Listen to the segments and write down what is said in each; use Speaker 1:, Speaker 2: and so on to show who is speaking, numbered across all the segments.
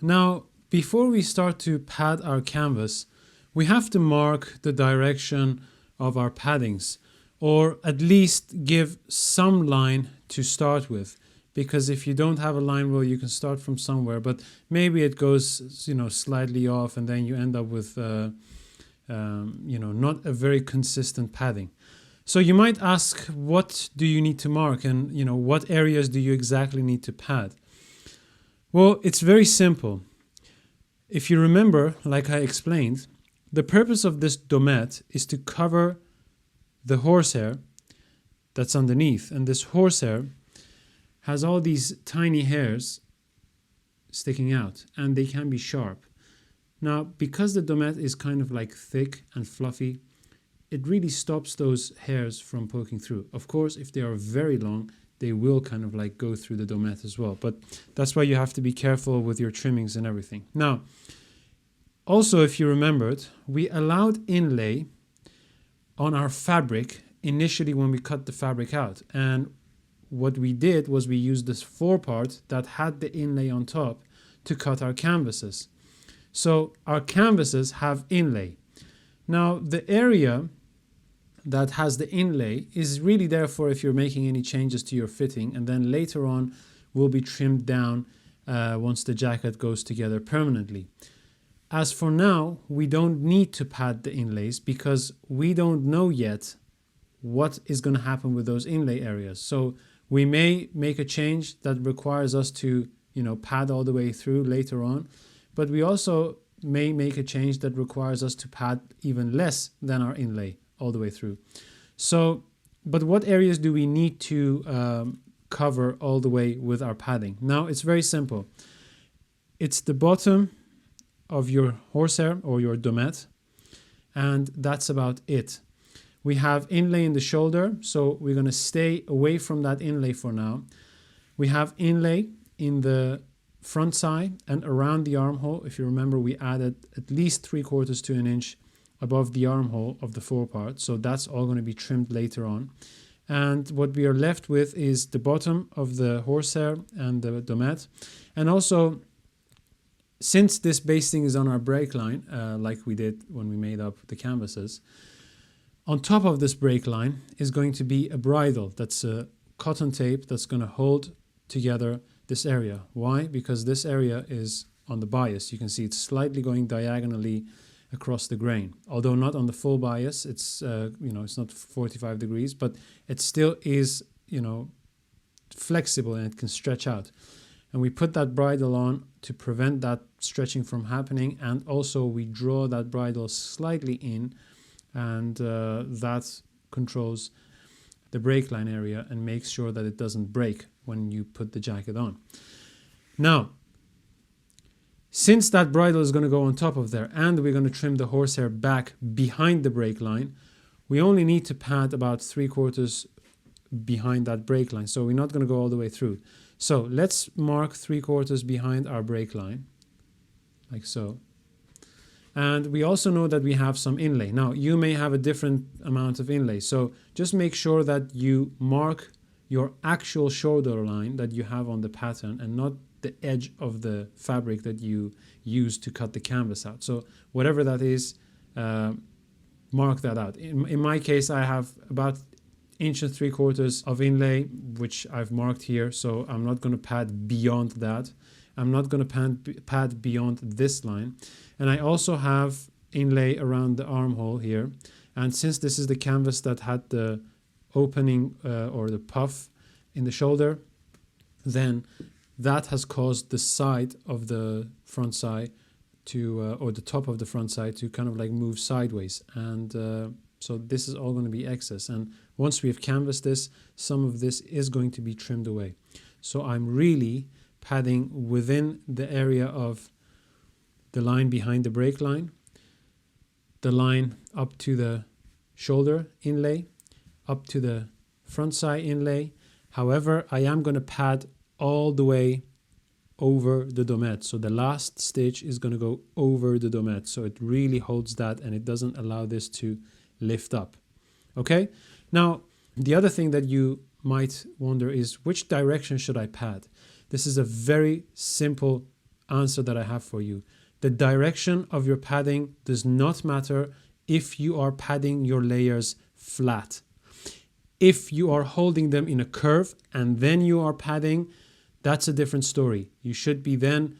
Speaker 1: Now, before we start to pad our canvas, we have to mark the direction of our paddings, or at least give some line to start with. Because if you don't have a line rule, you can start from somewhere, but maybe it goes, slightly off, and then you end up with, not a very consistent padding. So you might ask, what do you need to mark, and what areas do you exactly need to pad? Well, it's very simple. If you remember, like I explained, the purpose of this domette is to cover the horsehair that's underneath, and this horsehair has all these tiny hairs sticking out, and they can be sharp. Now, because the domette is kind of like thick and fluffy, it really stops those hairs from poking through. Of course, if they are very long, they will kind of like go through the domette as well. But that's why you have to be careful with your trimmings and everything. Now, also, if you remembered, we allowed inlay on our fabric initially when we cut the fabric out. And what we did was we used this forepart that had the inlay on top to cut our canvases. So our canvases have inlay. Now, the area that has the inlay is really there for if you're making any changes to your fitting, and then later on will be trimmed down once the jacket goes together permanently. As for now, we don't need to pad the inlays because we don't know yet what is going to happen with those inlay areas. So we may make a change that requires us to, pad all the way through later on, but we also may make a change that requires us to pad even less than our inlay all the way through. So, but what areas do we need to cover all the way with our padding? Now, it's very simple. It's the bottom of your horsehair or your domette, and that's about it. We have inlay in the shoulder, so we're going to stay away from that inlay for now. We have inlay in the front side and around the armhole. If you remember, we added at least 3/4 to an inch above the armhole of the forepart, so that's all going to be trimmed later on. And what we are left with is the bottom of the horsehair and the domette. And also, since this basting is on our break line, like we did when we made up the canvases, on top of this break line is going to be a bridle. That's a cotton tape that's going to hold together this area. Why? Because this area is on the bias. You can see it's slightly going diagonally across the grain. Although not on the full bias, it's it's not 45 degrees, but it still is flexible and it can stretch out. And we put that bridle on to prevent that stretching from happening, and also we draw that bridle slightly in, and that controls the break line area and makes sure that it doesn't break when you put the jacket on. Now, since that bridle is going to go on top of there and we're going to trim the horsehair back behind the break line, we only need to pad about 3/4 behind that break line. So we're not going to go all the way through. So let's mark 3/4 behind our break line, like so. And we also know that we have some inlay. Now, you may have a different amount of inlay, so just make sure that you mark your actual shoulder line that you have on the pattern and not the edge of the fabric that you use to cut the canvas out. So whatever that is, mark that out. In my case, I have about 1.75 inches of inlay, which I've marked here, so I'm not going to pad beyond that. I'm not going to pad beyond this line. And I also have inlay around the armhole here. And since this is the canvas that had the opening or the puff in the shoulder, then that has caused the side of the front side to, or the top of the front side to kind of like move sideways. And so this is all going to be excess. And once we've canvassed this, some of this is going to be trimmed away. So I'm really padding within the area of the line behind the break line, the line up to the shoulder inlay, up to the front side inlay. However, I am going to pad all the way over the domette. So the last stitch is going to go over the domette. So it really holds that and it doesn't allow this to lift up. Okay? Now, the other thing that you might wonder is, which direction should I pad? This is a very simple answer that I have for you. The direction of your padding does not matter if you are padding your layers flat. If you are holding them in a curve and then you are padding, that's a different story. You should be then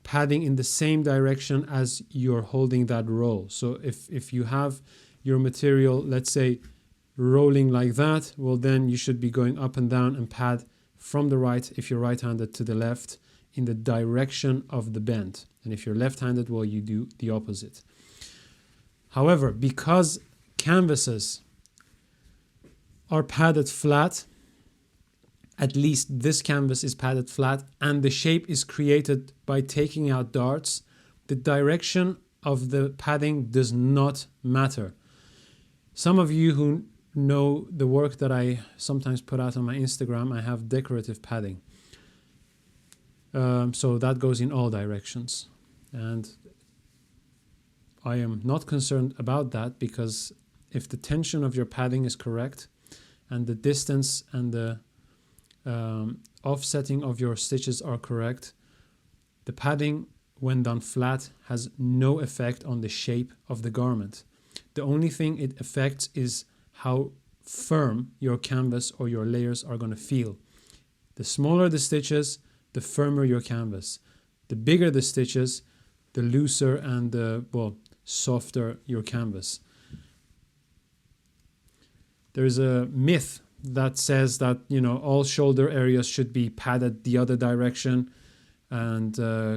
Speaker 1: padding in the same direction as you're holding that roll. So if you have your material, let's say, rolling like that, well, then you should be going up and down and pad from the right, if you're right-handed, to the left in the direction of the bend. And if you're left-handed, well, you do the opposite. However, because canvases are padded flat, at least this canvas is padded flat, and the shape is created by taking out darts, the direction of the padding does not matter. Some of you who know the work that I sometimes put out on my Instagram, I have decorative padding. So that goes in all directions. And I am not concerned about that, because if the tension of your padding is correct and the distance and the offsetting of your stitches are correct, the padding, when done flat, has no effect on the shape of the garment. The only thing it affects is how firm your canvas or your layers are going to feel. The smaller the stitches, the firmer your canvas. The bigger the stitches, the looser and softer your canvas. There is a myth that says that, all shoulder areas should be padded the other direction, and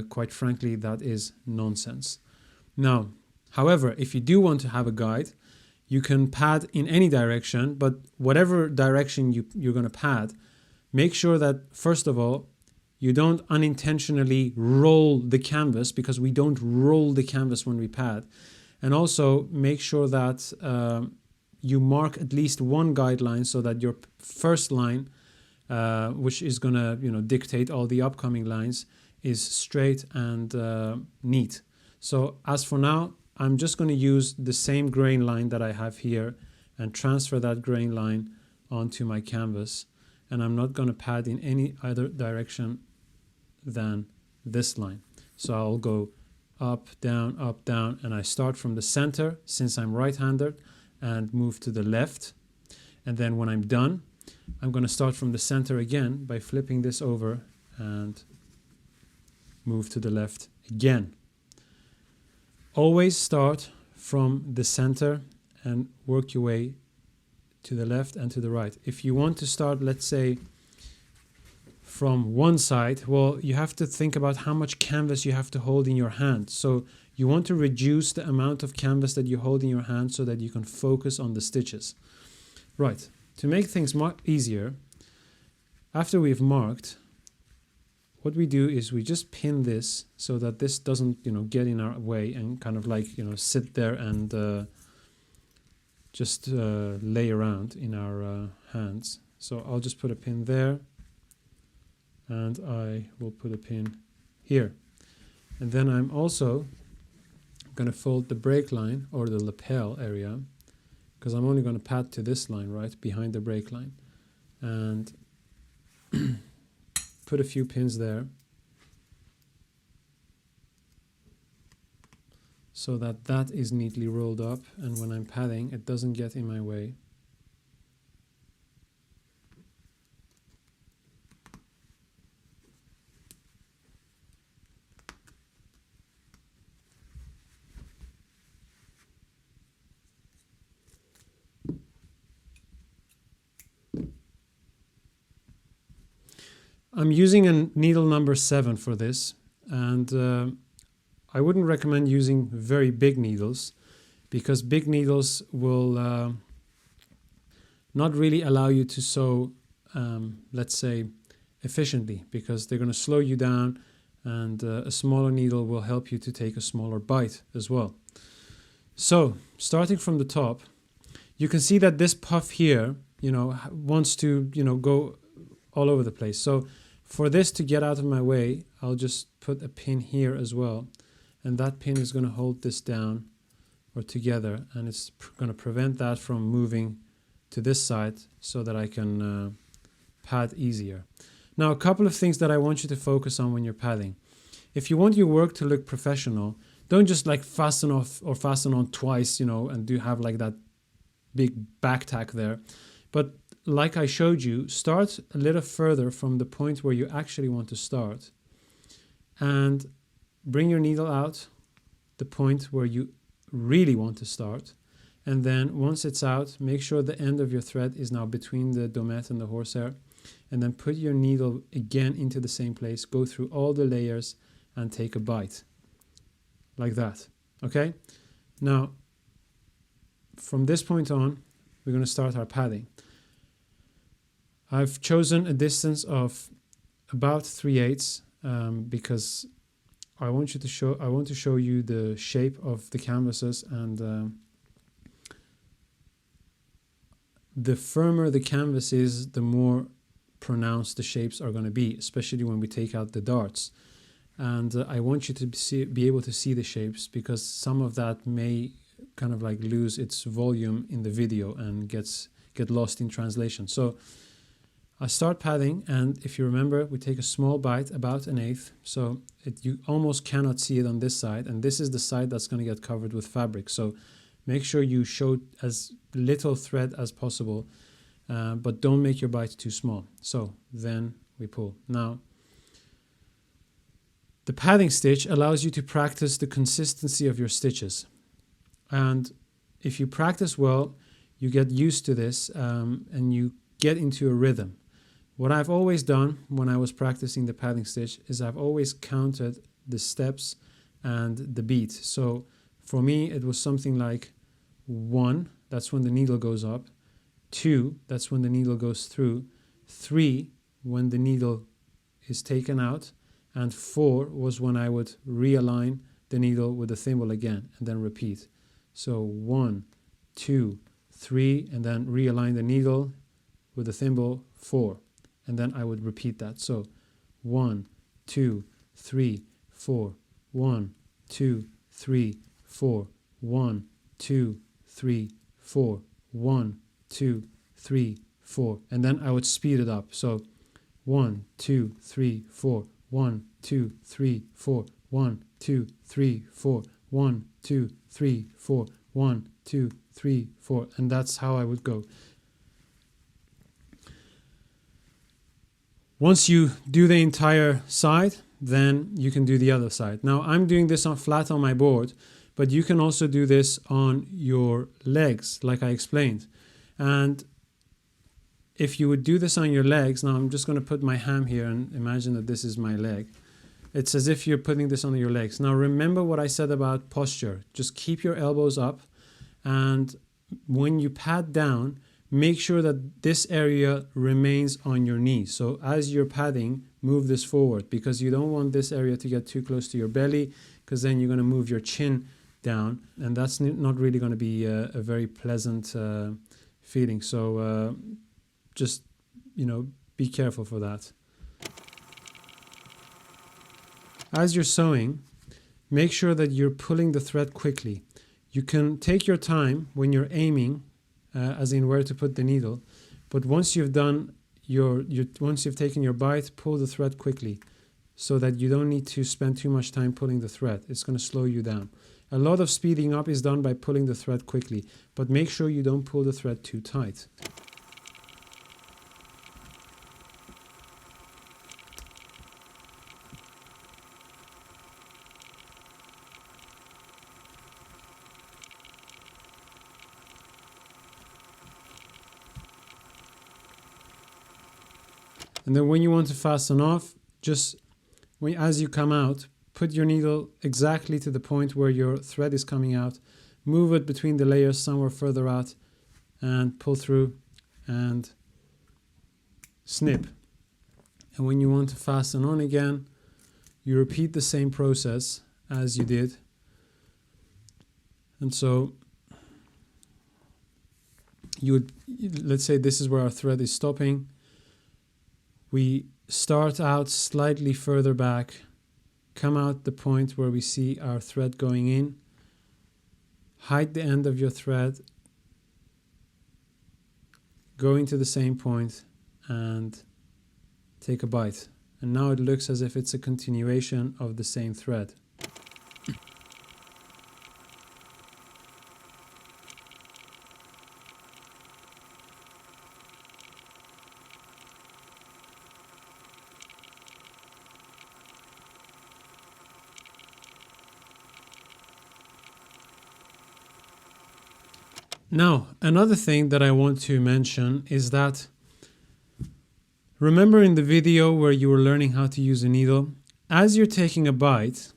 Speaker 1: quite frankly, that is nonsense. Now, however, if you do want to have a guide, you can pad in any direction, but whatever direction you're going to pad, make sure that, first of all, you don't unintentionally roll the canvas, because we don't roll the canvas when we pad. And also make sure that you mark at least one guideline, so that your first line, which is going to dictate all the upcoming lines, is straight and neat. So as for now, I'm just going to use the same grain line that I have here and transfer that grain line onto my canvas. And I'm not going to pad in any other direction than this line. So I'll go up, down, and I start from the center, since I'm right-handed, and move to the left. And then when I'm done, I'm going to start from the center again by flipping this over and move to the left again. Always start from the center and work your way to the left and to the right. If you want to start, let's say, from one side, well, you have to think about how much canvas you have to hold in your hand. So you want to reduce the amount of canvas that you hold in your hand so that you can focus on the stitches. Right, to make things easier, after we've marked, what we do is we just pin this so that this doesn't, get in our way and kind of like, sit there and just lay around in our hands. So I'll just put a pin there, and I will put a pin here. And then I'm also going to fold the break line, or the lapel area, because I'm only going to pad to this line, right, behind the break line. And put a few pins there, so that that is neatly rolled up, and when I'm padding, it doesn't get in my way. I'm using a needle number 7 for this, and I wouldn't recommend using very big needles, because big needles will not really allow you to sew, let's say, efficiently, because they're going to slow you down, and a smaller needle will help you to take a smaller bite as well. So, starting from the top, you can see that this puff here, wants to, go all over the place. So for this to get out of my way, I'll just put a pin here as well. And that pin is going to hold this down or together, and it's going to prevent that from moving to this side so that I can pad easier. Now, a couple of things that I want you to focus on when you're padding. if you want your work to look professional, don't just like fasten off or fasten on twice, and do have like that big back tack there. But like I showed you, start a little further from the point where you actually want to start, and bring your needle out the point where you really want to start. And then once it's out, make sure the end of your thread is now between the domette and the horsehair, and then put your needle again into the same place, go through all the layers and take a bite like that. Okay? Now, from this point on, we're going to start our padding. I've chosen a distance of about 3/8 because I want to show you the shape of the canvases, and the firmer the canvas is, the more pronounced the shapes are going to be, especially when we take out the darts. And I want you to be able to see the shapes, because some of that may kind of like lose its volume in the video and get lost in translation. So I start padding, and if you remember, we take a small bite, about 1/8, so you almost cannot see it on this side, and this is the side that's going to get covered with fabric. So make sure you show as little thread as possible, but don't make your bite too small. So then we pull. Now, the padding stitch allows you to practice the consistency of your stitches. And if you practice well, you get used to this, and you get into a rhythm. What I've always done when I was practicing the padding stitch is I've always counted the steps and the beat. So for me, it was something like 1, that's when the needle goes up, 2, that's when the needle goes through, 3, when the needle is taken out, and 4 was when I would realign the needle with the thimble again, and then repeat. So 1, 2, 3, and then realign the needle with the thimble, 4. And then I would repeat that. So 1, 2, 3, 4, 1, 2, 3, 4, 1, 2, 3, 4, 1, 2, 3, 4. And then I would speed it up. So 1, 2, 3, 4, 1, 2, 3, 4, 1, 2, 3, 4, 1, 2, 3, 4, 1, 2, 3, 4. And that's how I would go. Once you do the entire side, then you can do the other side. Now I'm doing this flat on my board, but you can also do this on your legs, like I explained. And if you would do this on your legs, now I'm just going to put my ham here and imagine that this is my leg. It's as if you're putting this on your legs. Now remember what I said about posture. Just keep your elbows up, and when you pad down, make sure that this area remains on your knees. So as you're padding, move this forward, because you don't want this area to get too close to your belly, because then you're going to move your chin down, and that's not really going to be a very pleasant feeling. So just, be careful for that. As you're sewing, make sure that you're pulling the thread quickly. You can take your time when you're aiming, as in where to put the needle, but once you've done once you've taken your bite, pull the thread quickly, so that you don't need to spend too much time pulling the thread. It's going to slow you down. A lot of speeding up is done by pulling the thread quickly, but make sure you don't pull the thread too tight. And then when you want to fasten off, just as you come out, put your needle exactly to the point where your thread is coming out, move it between the layers somewhere further out, and pull through and snip. And when you want to fasten on again, you repeat the same process as you did. And so let's say this is where our thread is stopping. We start out slightly further back, come out the point where we see our thread going in, hide the end of your thread, go into the same point and take a bite. and now it looks as if it's a continuation of the same thread. Now, another thing that I want to mention is that remember in the video where you were learning how to use a needle, as you're taking a bite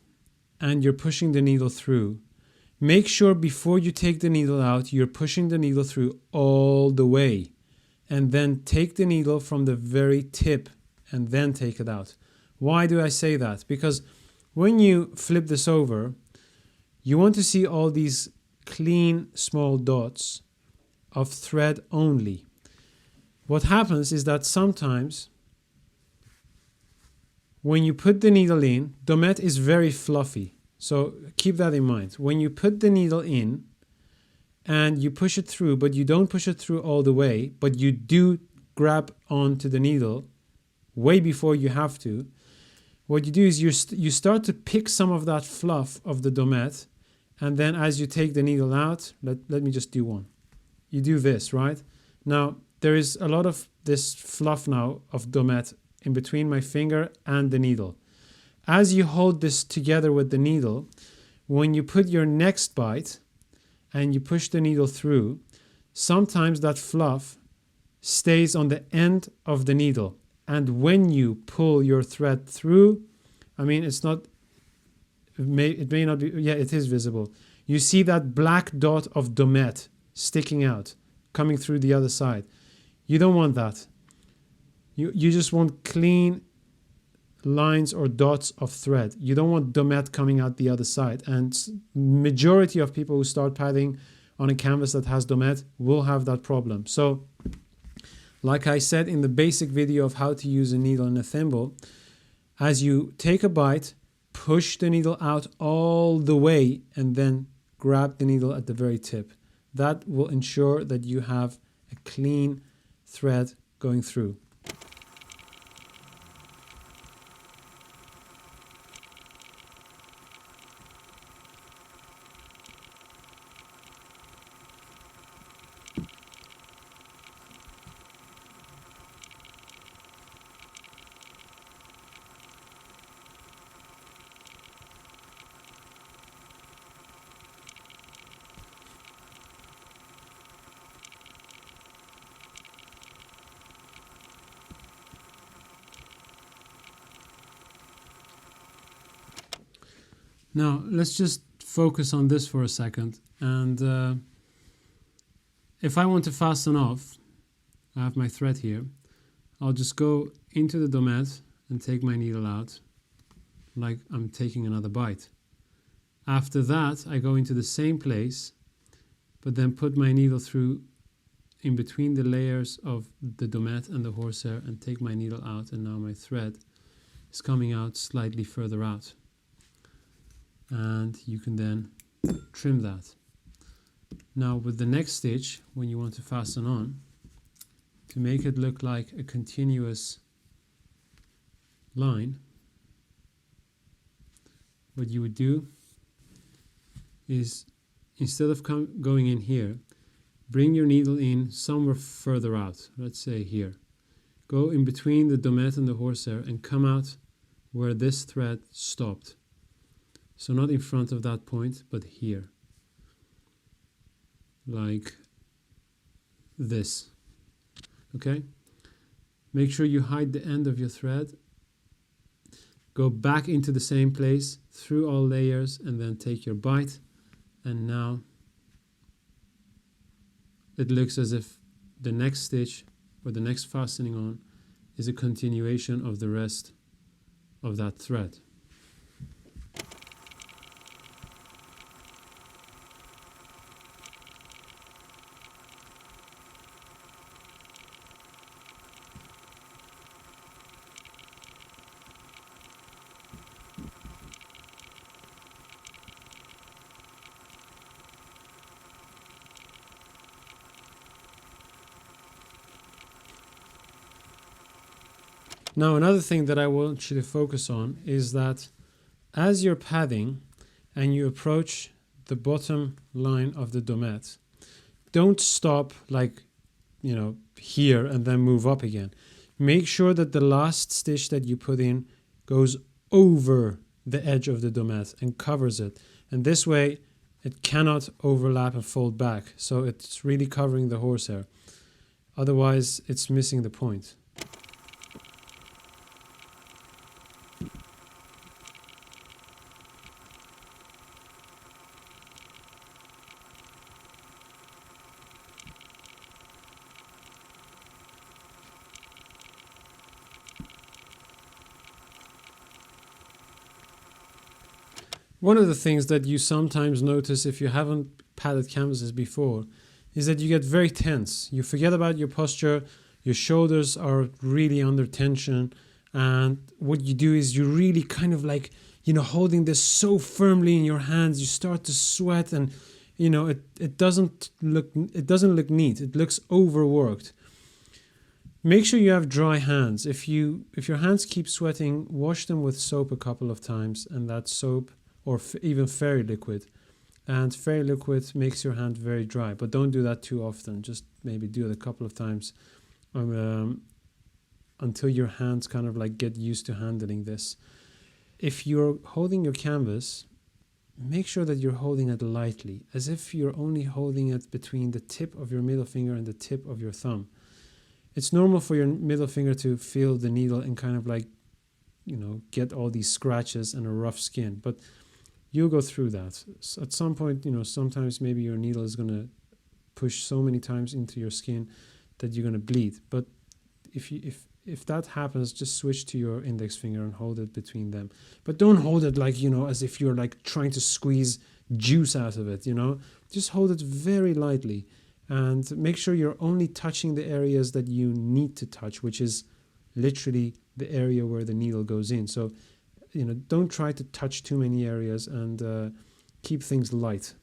Speaker 1: and you're pushing the needle through, make sure before you take the needle out, you're pushing the needle through all the way, and then take the needle from the very tip and then take it out. Why do I say that? Because when you flip this over, you want to see all these clean small dots of thread only. What happens is that sometimes when you put the needle in, domette is very fluffy. So keep that in mind. When you put the needle in and you push it through, but you don't push it through all the way, but you do grab onto the needle way before you have to, what you do is you start to pick some of that fluff of the domette, and then as you take the needle out, let me just do one. You do this, right? Now, there is a lot of this fluff now of domette in between my finger and the needle. As you hold this together with the needle, when you put your next bite and you push the needle through, sometimes that fluff stays on the end of the needle. And when you pull your thread through, I mean, it's not, it may not be, yeah, it is visible. You see that black dot of domette sticking out, coming through the other side. You don't want that. You just want clean lines or dots of thread. You don't want domette coming out the other side. And majority of people who start padding on a canvas that has domette will have that problem. So, like I said in the basic video of how to use a needle and a thimble, as you take a bite, push the needle out all the way and then grab the needle at the very tip. That will ensure that you have a clean thread going through. Now, let's just focus on this for a second. And if I want to fasten off, I have my thread here. I'll just go into the domette and take my needle out like I'm taking another bite. After that, I go into the same place, but then put my needle through in between the layers of the domette and the horsehair and take my needle out, and now my thread is coming out slightly further out. And you can then trim that. Now with the next stitch, when you want to fasten on, to make it look like a continuous line, what you would do is, instead of going in here, bring your needle in somewhere further out, let's say here. Go in between the domette and the horsehair and come out where this thread stopped. So not in front of that point, but here. Like this. Okay? Make sure you hide the end of your thread. Go back into the same place, through all layers, and then take your bite. And now it looks as if the next stitch or the next fastening on is a continuation of the rest of that thread. Now, another thing that I want you to focus on is that as you're padding and you approach the bottom line of the domette, don't stop like, here and then move up again. Make sure that the last stitch that you put in goes over the edge of the domette and covers it. And this way it cannot overlap and fold back. So it's really covering the horsehair. Otherwise it's missing the point. One of the things that you sometimes notice if you haven't padded canvases before is that you get very tense. You forget about your posture, your shoulders are really under tension, and what you do is you're really kind of like, holding this so firmly in your hands, you start to sweat, and it doesn't look neat. It looks overworked. Make sure you have dry hands. If your hands keep sweating, wash them with soap a couple of times, and that soap or even fairy liquid. And fairy liquid makes your hand very dry, but don't do that too often. Just maybe do it a couple of times until your hands kind of like get used to handling this. If you're holding your canvas, make sure that you're holding it lightly, as if you're only holding it between the tip of your middle finger and the tip of your thumb. It's normal for your middle finger to feel the needle and kind of like, get all these scratches and a rough skin, but you'll go through that. At some point, sometimes maybe your needle is going to push so many times into your skin that you're going to bleed. But if that happens, just switch to your index finger and hold it between them. But don't hold it like, as if you're like trying to squeeze juice out of it, Just hold it very lightly and make sure you're only touching the areas that you need to touch, which is literally the area where the needle goes in. So don't try to touch too many areas, and keep things light.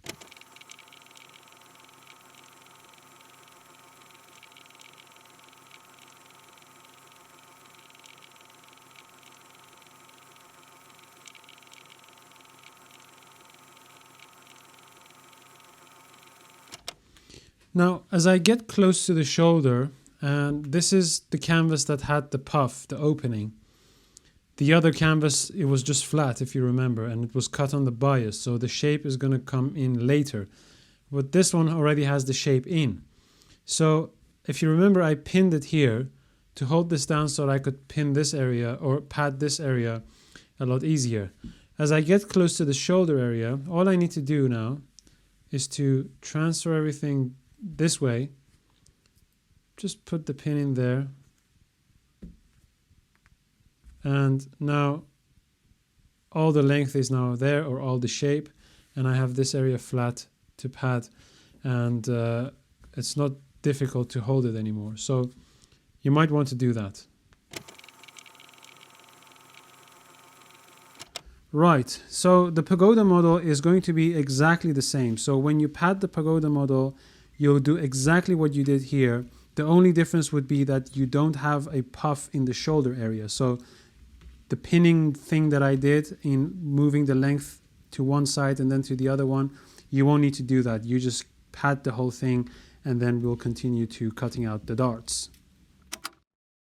Speaker 1: Now, as I get close to the shoulder, and this is the canvas that had the puff, the opening. The other canvas, it was just flat, if you remember, and it was cut on the bias, so the shape is going to come in later. But this one already has the shape in. So if you remember, I pinned it here to hold this down so that I could pin this area or pad this area a lot easier. As I get close to the shoulder area, all I need to do now is to transfer everything this way. Just put the pin in there. And now all the length is now there, or all the shape, and I have this area flat to pad, and it's not difficult to hold it anymore. So you might want to do that. Right, so the pagoda model is going to be exactly the same. So when you pad the pagoda model, you'll do exactly what you did here. The only difference would be that you don't have a puff in the shoulder area. So the pinning thing that I did in moving the length to one side and then to the other one, you won't need to do that. You just pad the whole thing, and then we'll continue to cutting out the darts.